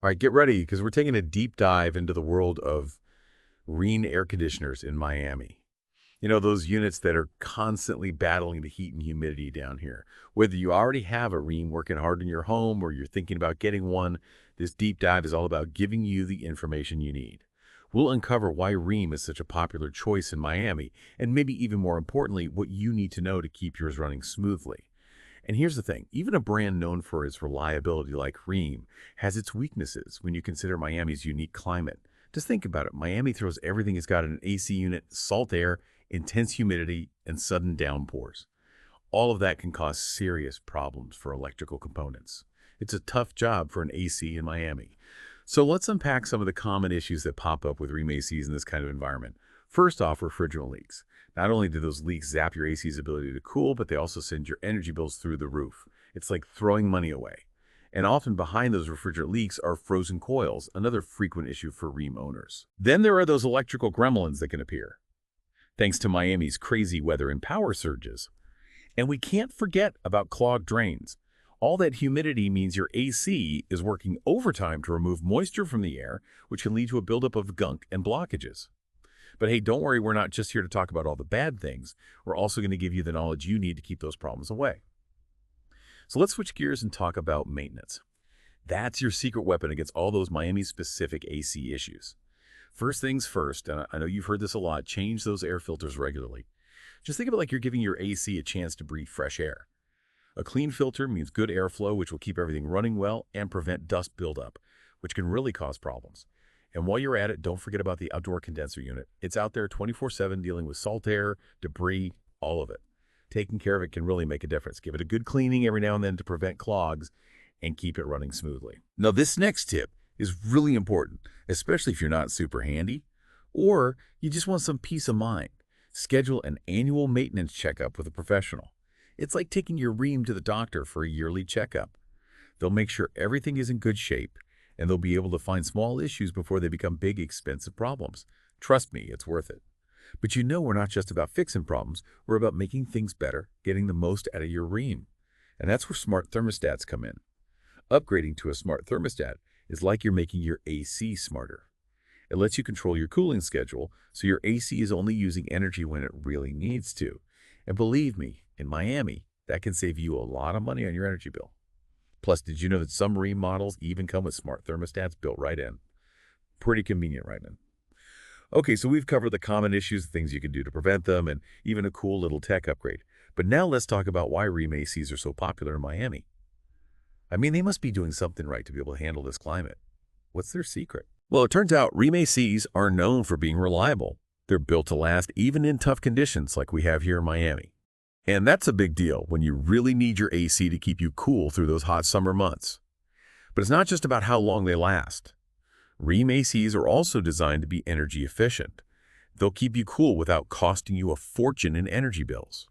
All right, get ready because we're taking a deep dive into the world of Rheem air conditioners in Miami. You know, those units that are constantly battling the heat and humidity down here. Whether you already have a Rheem working hard in your home or you're thinking about getting one, this deep dive is all about giving you the information you need. We'll uncover why Rheem is such a popular choice in Miami, and maybe even more importantly, what you need to know to keep yours running smoothly. And here's the thing, even a brand known for its reliability like Rheem has its weaknesses when you consider Miami's unique climate. Just think about it. Miami throws everything it's got in an AC unit, salt air, intense humidity, and sudden downpours. All of that can cause serious problems for electrical components. It's a tough job for an AC in Miami. So let's unpack some of the common issues that pop up with Rheem ACs in this kind of environment. First off, refrigerant leaks. Not only do those leaks zap your AC's ability to cool, but they also send your energy bills through the roof. It's like throwing money away. And often behind those refrigerant leaks are frozen coils, another frequent issue for Rheem owners. Then there are those electrical gremlins that can appear, thanks to Miami's crazy weather and power surges. And we can't forget about clogged drains. All that humidity means your AC is working overtime to remove moisture from the air, which can lead to a buildup of gunk and blockages. But hey, don't worry, we're not just here to talk about all the bad things. We're also going to give you the knowledge you need to keep those problems away. So let's switch gears and talk about maintenance. That's your secret weapon against all those Miami-specific AC issues. First things first, and I know you've heard this a lot, change those air filters regularly. Just think of it like you're giving your AC a chance to breathe fresh air. A clean filter means good airflow, which will keep everything running well and prevent dust buildup, which can really cause problems. And while you're at it, don't forget about the outdoor condenser unit. It's out there 24/7 dealing with salt air, debris, all of it. Taking care of it can really make a difference. Give it a good cleaning every now and then to prevent clogs and keep it running smoothly. Now, this next tip is really important, especially if you're not super handy or you just want some peace of mind. Schedule an annual maintenance checkup with a professional. It's like taking your Rheem to the doctor for a yearly checkup. They'll make sure everything is in good shape, and they'll be able to find small issues before they become big, expensive problems. Trust me, it's worth it. But you know we're not just about fixing problems, we're about making things better, getting the most out of your Rheem. And that's where smart thermostats come in. Upgrading to a smart thermostat is like you're making your AC smarter. It lets you control your cooling schedule so your AC is only using energy when it really needs to. And believe me, in Miami, that can save you a lot of money on your energy bill. Plus, did you know that some Rheem models even come with smart thermostats built right in? Pretty convenient, right, man? Okay, so we've covered the common issues, things you can do to prevent them, and even a cool little tech upgrade. But now let's talk about why Rheem ACs are so popular in Miami. I mean, they must be doing something right to be able to handle this climate. What's their secret? Well, it turns out Rheem ACs are known for being reliable. They're built to last even in tough conditions like we have here in Miami. And that's a big deal when you really need your AC to keep you cool through those hot summer months. But it's not just about how long they last. Rheem ACs are also designed to be energy efficient. They'll keep you cool without costing you a fortune in energy bills.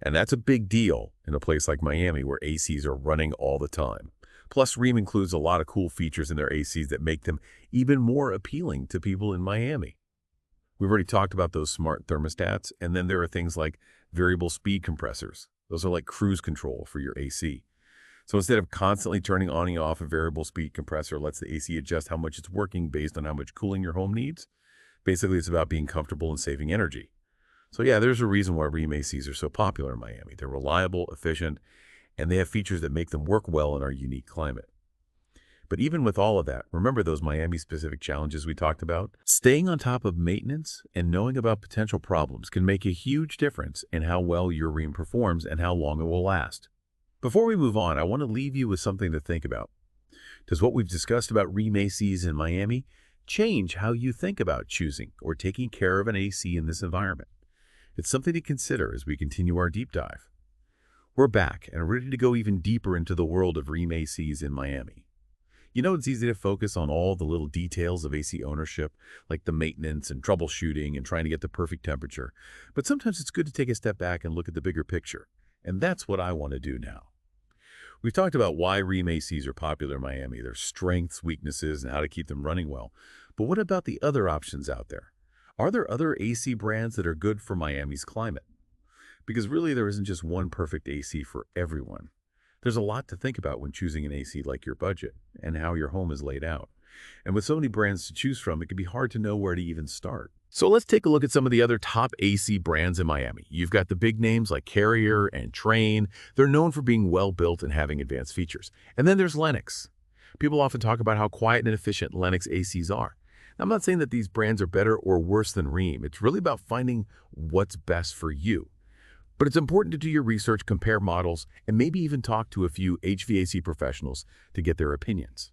And that's a big deal in a place like Miami where ACs are running all the time. Plus, Rheem includes a lot of cool features in their ACs that make them even more appealing to people in Miami. We've already talked about those smart thermostats, and then there are things like variable speed compressors. Those are like cruise control for your AC. So instead of constantly turning on and off a variable speed compressor lets the AC adjust how much it's working based on how much cooling your home needs. Basically, it's about being comfortable and saving energy. So yeah, there's a reason why Rheem ACs are so popular in Miami. They're reliable, efficient, and they have features that make them work well in our unique climate. But even with all of that, remember those Miami-specific challenges we talked about? Staying on top of maintenance and knowing about potential problems can make a huge difference in how well your Rheem performs and how long it will last. Before we move on, I want to leave you with something to think about. Does what we've discussed about Rheem ACs in Miami change how you think about choosing or taking care of an AC in this environment? It's something to consider as we continue our deep dive. We're back and ready to go even deeper into the world of Rheem ACs in Miami. You know, it's easy to focus on all the little details of AC ownership, like the maintenance and troubleshooting and trying to get the perfect temperature. But sometimes it's good to take a step back and look at the bigger picture. And that's what I want to do now. We've talked about why Rheem ACs are popular in Miami, their strengths, weaknesses, and how to keep them running well. But what about the other options out there? Are there other AC brands that are good for Miami's climate? Because really there isn't just one perfect AC for everyone. There's a lot to think about when choosing an AC like your budget and how your home is laid out. And with so many brands to choose from, it can be hard to know where to even start. So let's take a look at some of the other top AC brands in Miami. You've got the big names like Carrier and Trane. They're known for being well-built and having advanced features. And then there's Lennox. People often talk about how quiet and efficient Lennox ACs are. Now, I'm not saying that these brands are better or worse than Rheem. It's really about finding what's best for you. But it's important to do your research, compare models, and maybe even talk to a few HVAC professionals to get their opinions.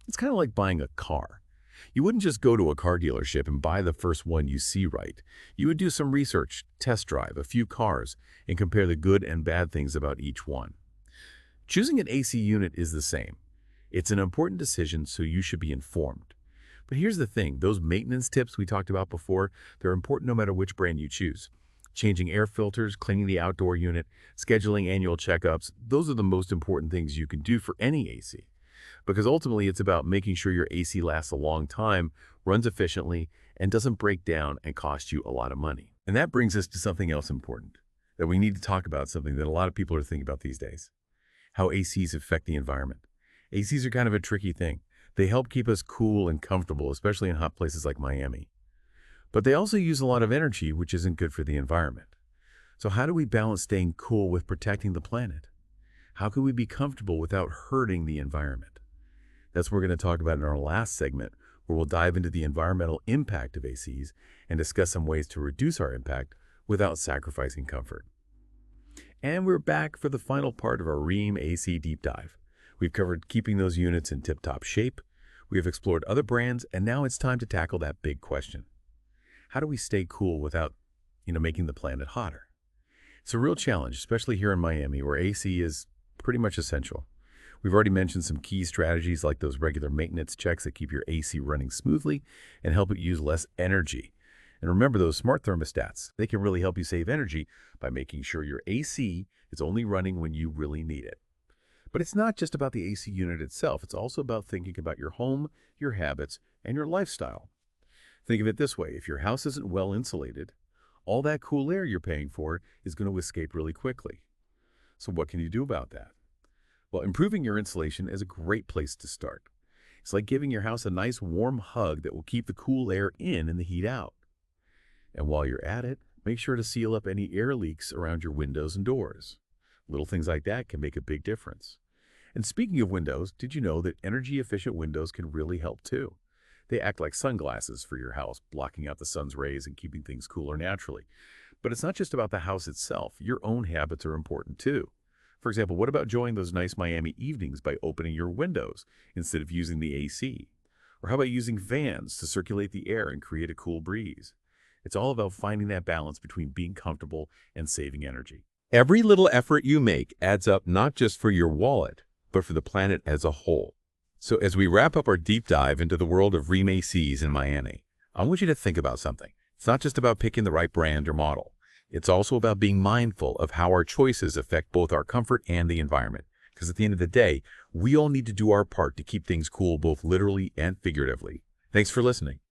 It's kind of like buying a car. You wouldn't just go to a car dealership and buy the first one you see right. You would do some research, test drive a few cars, and compare the good and bad things about each one. Choosing an AC unit is the same. It's an important decision, so you should be informed. But here's the thing, those maintenance tips we talked about before, they're important no matter which brand you choose. Changing air filters, cleaning the outdoor unit, scheduling annual checkups, those are the most important things you can do for any AC. Because ultimately, it's about making sure your AC lasts a long time, runs efficiently, and doesn't break down and cost you a lot of money. And that brings us to something else important, that we need to talk about, something that a lot of people are thinking about these days: how ACs affect the environment. ACs are kind of a tricky thing. They help keep us cool and comfortable, especially in hot places like Miami. But they also use a lot of energy, which isn't good for the environment. So how do we balance staying cool with protecting the planet? How can we be comfortable without hurting the environment? That's what we're going to talk about in our last segment, where we'll dive into the environmental impact of ACs and discuss some ways to reduce our impact without sacrificing comfort. And we're back for the final part of our Rheem AC deep dive. We've covered keeping those units in tip-top shape. We have explored other brands, and now it's time to tackle that big question. How do we stay cool without, making the planet hotter? It's a real challenge, especially here in Miami, where AC is pretty much essential. We've already mentioned some key strategies like those regular maintenance checks that keep your AC running smoothly and help it use less energy. And remember those smart thermostats. They can really help you save energy by making sure your AC is only running when you really need it. But it's not just about the AC unit itself. It's also about thinking about your home, your habits, and your lifestyle. Think of it this way: if your house isn't well insulated, all that cool air you're paying for is going to escape really quickly. So what can you do about that? Well, improving your insulation is a great place to start. It's like giving your house a nice warm hug that will keep the cool air in and the heat out. And while you're at it, make sure to seal up any air leaks around your windows and doors. Little things like that can make a big difference. And speaking of windows, did you know that energy-efficient windows can really help too? They act like sunglasses for your house, blocking out the sun's rays and keeping things cooler naturally. But it's not just about the house itself. Your own habits are important too. For example, what about enjoying those nice Miami evenings by opening your windows instead of using the AC? Or how about using fans to circulate the air and create a cool breeze? It's all about finding that balance between being comfortable and saving energy. Every little effort you make adds up, not just for your wallet, but for the planet as a whole. So as we wrap up our deep dive into the world of Rheem ACs in Miami, I want you to think about something. It's not just about picking the right brand or model. It's also about being mindful of how our choices affect both our comfort and the environment. Because at the end of the day, we all need to do our part to keep things cool, both literally and figuratively. Thanks for listening.